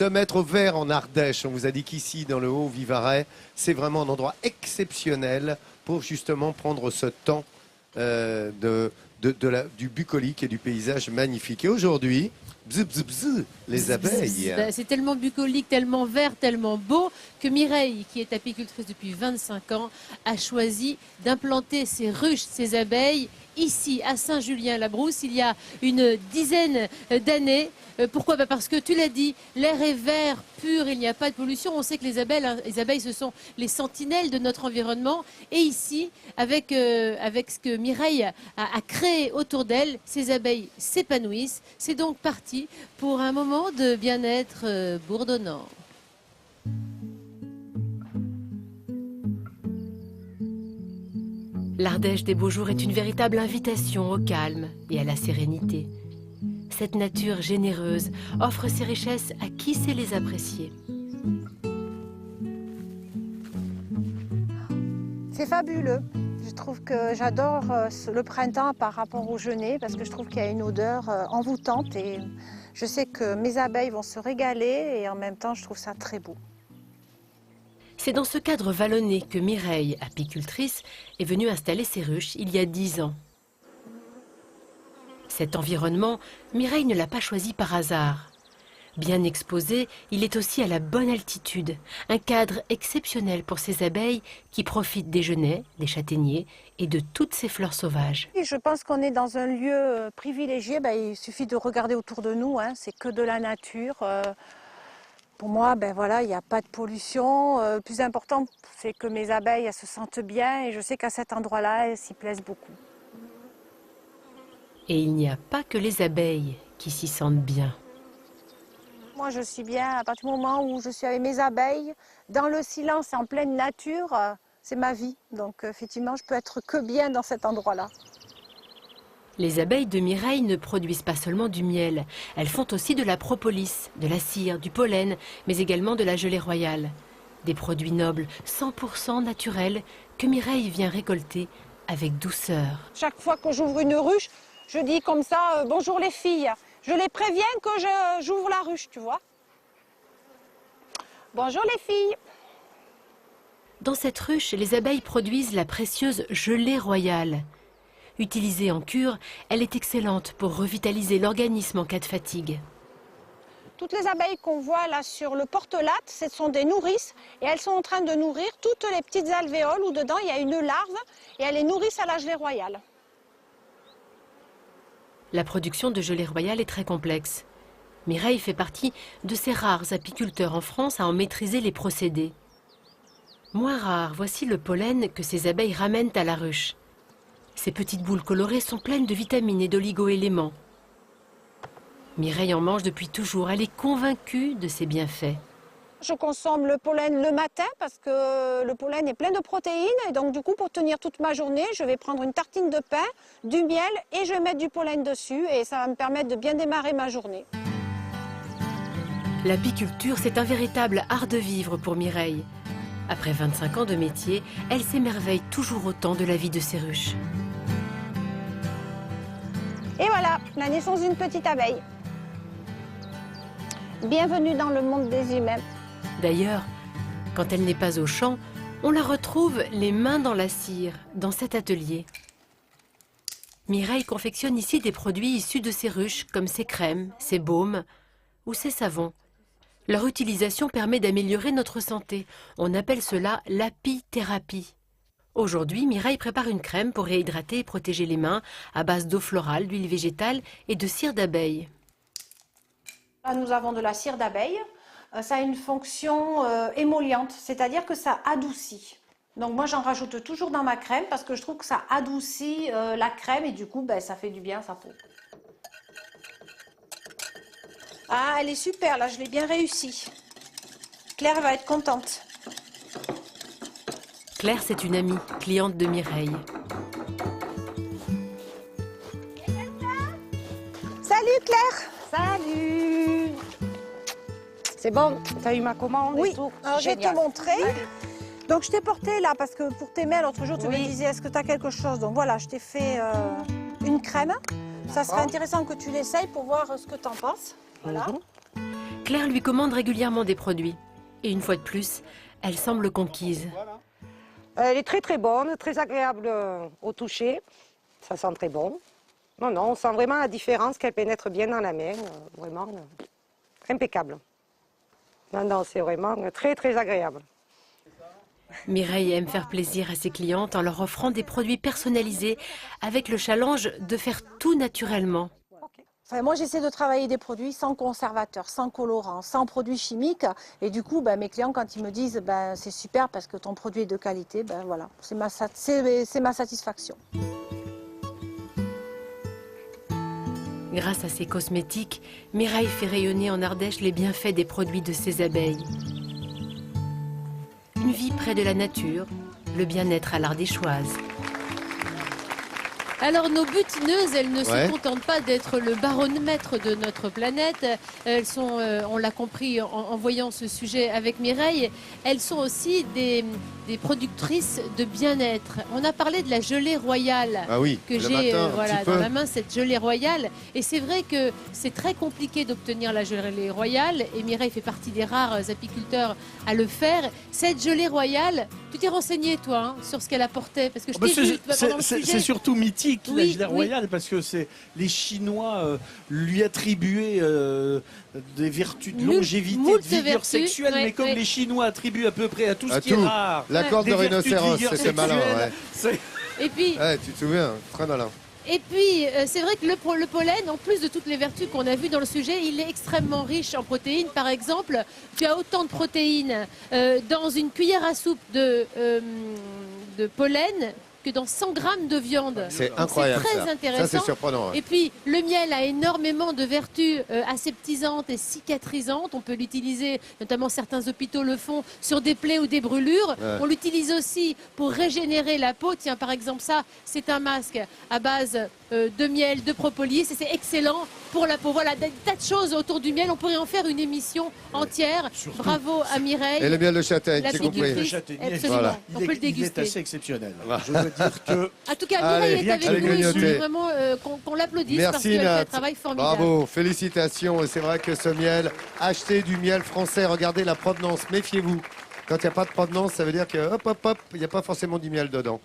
De mettre au vert en Ardèche, on vous a dit qu'ici, dans le Haut-Vivarais, c'est vraiment un endroit exceptionnel pour justement prendre ce temps du bucolique et du paysage magnifique. Et aujourd'hui, bzz, bzz, bzz, les abeilles. C'est tellement bucolique, tellement vert, tellement beau que Mireille, qui est apicultrice depuis 25 ans, a choisi d'implanter ses ruches, ses abeilles, ici à Saint-Julien-la-Brousse, il y a une dizaine d'années. Pourquoi? Parce que tu l'as dit, l'air est vert, pur, il n'y a pas de pollution. On sait que les abeilles, ce sont les sentinelles de notre environnement. Et ici, avec ce que Mireille a créé autour d'elle, ces abeilles s'épanouissent. C'est donc parti pour un moment de bien-être bourdonnant. L'Ardèche des beaux jours est une véritable invitation au calme et à la sérénité. Cette nature généreuse offre ses richesses à qui sait les apprécier. C'est fabuleux. Je trouve que j'adore le printemps par rapport au genêt parce que je trouve qu'il y a une odeur envoûtante et je sais que mes abeilles vont se régaler et en même temps je trouve ça très beau. C'est dans ce cadre vallonné que Mireille, apicultrice, est venue installer ses ruches il y a 10 ans. Cet environnement, Mireille ne l'a pas choisi par hasard. Bien exposé, il est aussi à la bonne altitude, un cadre exceptionnel pour ces abeilles qui profitent des genêts, des châtaigniers et de toutes ces fleurs sauvages. Et je pense qu'on est dans un lieu privilégié, il suffit de regarder autour de nous, c'est que de la nature. Pour moi, voilà, il n'y a pas de pollution. Le plus important, c'est que mes abeilles elles se sentent bien et je sais qu'à cet endroit-là, elles s'y plaisent beaucoup. Et il n'y a pas que les abeilles qui s'y sentent bien. Moi, je suis bien à partir du moment où je suis avec mes abeilles, dans le silence, en pleine nature, c'est ma vie. Donc, effectivement, je peux être que bien dans cet endroit-là. Les abeilles de Mireille ne produisent pas seulement du miel, elles font aussi de la propolis, de la cire, du pollen, mais également de la gelée royale. Des produits nobles, 100% naturels, que Mireille vient récolter avec douceur. Chaque fois que j'ouvre une ruche, je dis comme ça, bonjour les filles. Je les préviens que j'ouvre la ruche, tu vois. Bonjour les filles. Dans cette ruche, les abeilles produisent la précieuse gelée royale. Utilisée en cure, elle est excellente pour revitaliser l'organisme en cas de fatigue. Toutes les abeilles qu'on voit là sur le porte-latte, ce sont des nourrices et elles sont en train de nourrir toutes les petites alvéoles où dedans il y a une larve et elles les nourrissent à la gelée royale. La production de gelée royale est très complexe. Mireille fait partie de ces rares apiculteurs en France à en maîtriser les procédés. Moins rare, voici le pollen que ces abeilles ramènent à la ruche. Ces petites boules colorées sont pleines de vitamines et d'oligo-éléments. Mireille en mange depuis toujours, elle est convaincue de ses bienfaits. Je consomme le pollen le matin parce que le pollen est plein de protéines et donc du coup pour tenir toute ma journée, je vais prendre une tartine de pain, du miel et je vais mettre du pollen dessus et ça va me permettre de bien démarrer ma journée. L'apiculture, c'est un véritable art de vivre pour Mireille. Après 25 ans de métier, elle s'émerveille toujours autant de la vie de ses ruches. Et voilà, la naissance d'une petite abeille. Bienvenue dans le monde des humains. D'ailleurs, quand elle n'est pas au champ, on la retrouve les mains dans la cire, dans cet atelier. Mireille confectionne ici des produits issus de ses ruches, comme ses crèmes, ses baumes ou ses savons. Leur utilisation permet d'améliorer notre santé. On appelle cela l'apithérapie. Aujourd'hui, Mireille prépare une crème pour réhydrater et protéger les mains à base d'eau florale, d'huile végétale et de cire d'abeille. Là, nous avons de la cire d'abeille. Ça a une fonction émolliente, c'est-à-dire que ça adoucit. Donc moi, j'en rajoute toujours dans ma crème parce que je trouve que ça adoucit la crème et du coup, ça fait du bien à sa peau. Ah, elle est super, là, je l'ai bien réussi. Claire va être contente. Claire, c'est une amie, cliente de Mireille. Salut Claire. Salut! C'est bon, t'as eu ma commande Oui, et tout? alors je vais te montrer. Donc je t'ai porté là parce que pour tes mails, l'autre jour tu me disais est-ce que tu as quelque chose? Donc voilà, je t'ai fait une crème. Ça serait intéressant que tu l'essayes pour voir ce que tu en penses. Voilà. Claire lui commande régulièrement des produits. Et une fois de plus, elle semble conquise. Elle est très très bonne, très agréable au toucher. Ça sent très bon. Non, non, on sent vraiment la différence qu'elle pénètre bien dans la main. Vraiment impeccable. Non, non, c'est vraiment très très agréable. Mireille aime faire plaisir à ses clientes en leur offrant des produits personnalisés avec le challenge de faire tout naturellement. Enfin, moi, j'essaie de travailler des produits sans conservateurs, sans colorants, sans produits chimiques. Et du coup, mes clients, quand ils me disent c'est super parce que ton produit est de qualité, voilà, c'est ma satisfaction. Grâce à ses cosmétiques, Mireille fait rayonner en Ardèche les bienfaits des produits de ses abeilles. Une vie près de la nature, le bien-être à l'ardéchoise. Alors nos butineuses, elles ne se contentent pas d'être le baromètre de notre planète. Elles sont, on l'a compris en voyant ce sujet avec Mireille, elles sont aussi des productrices de bien-être. On a parlé de la gelée royale que j'ai dans la main, cette gelée royale. Et c'est vrai que c'est très compliqué d'obtenir la gelée royale. Et Mireille fait partie des rares apiculteurs à le faire. Cette gelée royale, tu t'es renseigné toi sur ce qu'elle apportait? Parce que je t'ai vu pendant le sujet. C'est surtout mythique. La gelée royale, parce que les Chinois lui attribuaient des vertus de longévité, de vigueur sexuelle, mais comme les Chinois attribuent à peu près à tout ce qui est rare. La corne de rhinocéros, c'était malin. Et puis, tu te souviens, très malin. Et puis, c'est vrai que le pollen, en plus de toutes les vertus qu'on a vues dans le sujet, il est extrêmement riche en protéines. Par exemple, tu as autant de protéines dans une cuillère à soupe de pollen que dans 100 grammes de viande. C'est incroyable. C'est très intéressant. Ça, c'est surprenant. Et puis, le miel a énormément de vertus aseptisantes et cicatrisantes. On peut l'utiliser, notamment certains hôpitaux le font, sur des plaies ou des brûlures. On l'utilise aussi pour régénérer la peau. Tiens, par exemple, ça, c'est un masque à base de miel, de propolis. Et c'est excellent pour la peau. Voilà, des tas de choses autour du miel. On pourrait en faire une émission entière. Surtout. Bravo à Mireille. Et le miel de châtaigne, j'ai compris. Le châtaignier, absolument. On peut le déguster. Il est assez exceptionnel. Je veux dire que... En tout cas, Mireille est avec nous. Je veux vraiment qu'on l'applaudisse parce qu'elle fait un travail formidable. Bravo, félicitations. Et c'est vrai que ce miel, achetez du miel français. Regardez la provenance. Méfiez-vous. Quand il n'y a pas de provenance, ça veut dire que hop, il n'y a pas forcément du miel dedans.